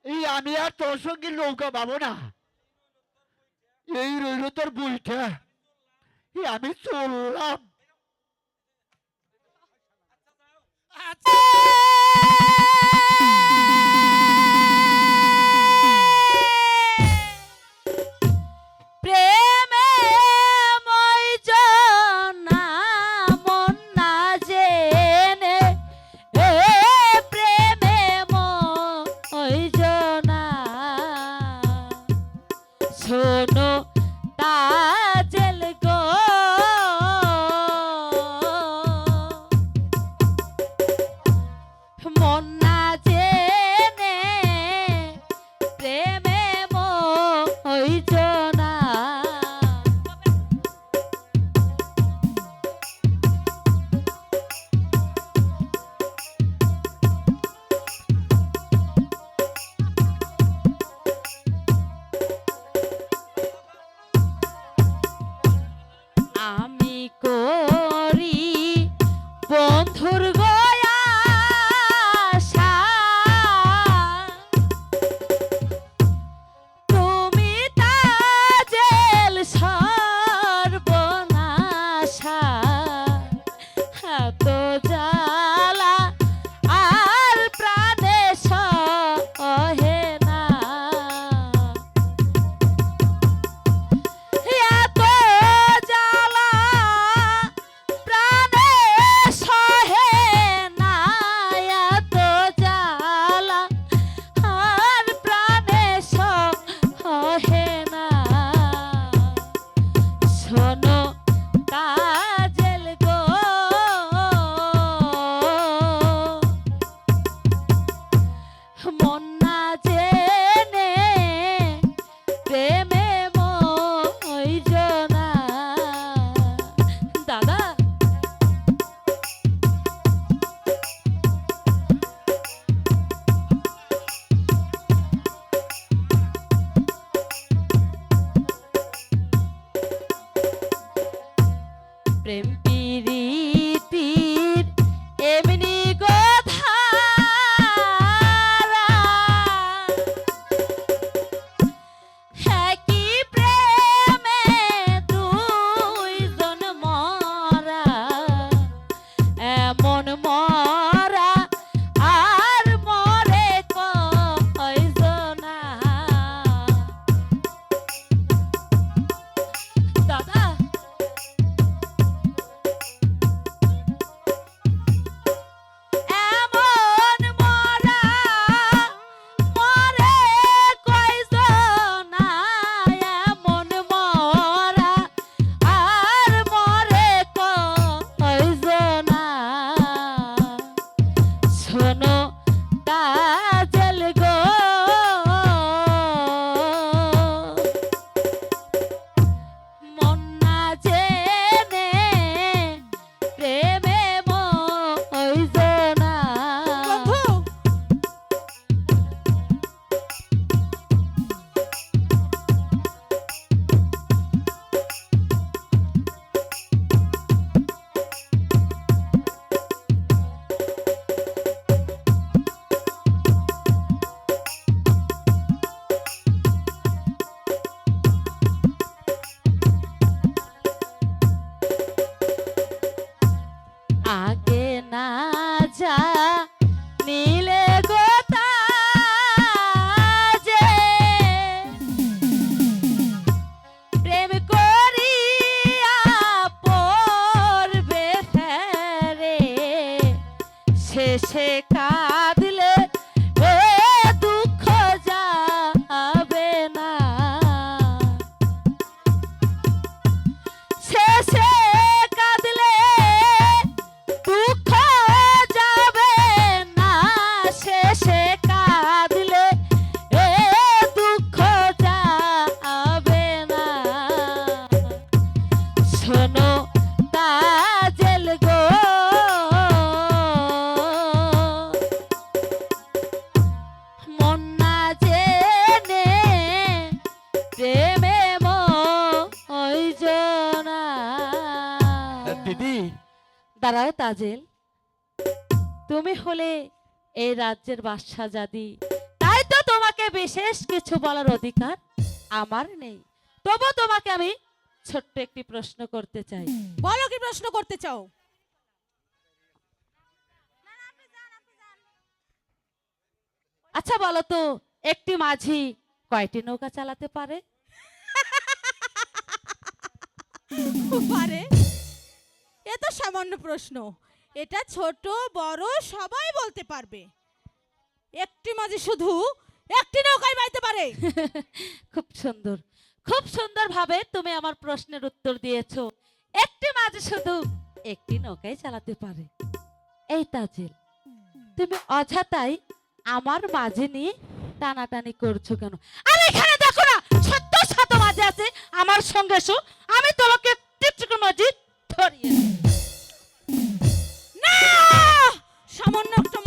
এই আমি আর তোর সঙ্গে নৌকা পাবো না, এই রইল তোর বইটা, আমি চললাম। শোনো তাজেল গো, মন না জেনে প্রেমে মইজ না। আমি করি বন্ধুর গয়া আশা, তুমি তাজেল সর্বনাশা, এত জ্বালা আর প্রাণে সহে না, এত জ্বালা প্রাণে সহে না, এত জ্বালা আর প্রাণে সহে না। শোনো তাজেল গো, মন না জেনে প্রেমে মইজ না। দাদা প্রেম প্রীতির এমনি কথা, একই প্রেমে দুইজন মরা, এমন মরা আর মরে কয়জনা। দাদা এমন মরা মরে কয়জনা, এমন মরা আর মরে কয়জনা। শোনো তাজেল গো, মন না জেনে প্রেমে মইজ না। আগে না যা নীলে গোতা যে প্রেম করিয়া পড়বে ফেরে, শেষে কা দাঁড়াও তাজেল, তুমি হলে এই রাজ্যের বাদশাহজাদি, তাই তো তোমাকে বিশেষ কিছু বলার অধিকার আমার নেই। তবু তোমাকে আমি ছোট্ট একটি প্রশ্ন করতে চাই। বলো কি প্রশ্ন করতে চাও? আচ্ছা বলো তো, একটি মাঝি কয়টি নৌকা চালাতে পারে? পারে? এ তো সামান্য প্রশ্ন, এটা ছোট বড় সবাই বলতে পারবে। একটি মাঝি শুধু একটি নৌকায় বাইতে পারে। খুব সুন্দর, খুব সুন্দর ভাবে তুমি আমার প্রশ্নের উত্তর দিয়েছো। একটি মাঝি শুধু একটি নৌকায় চালাতে পারে। এই তাজিল, তুমি অযথাই আমার মাঝি নিয়ে টানাটানি করছো কেন? আর এখানে দেখো না, শত শত মাঝি আছে, আমার সঙ্গে এসো, আমি তোমাকে টিপটিকে মাঝি ধরিয়ে দেব। না, সামান্য একটা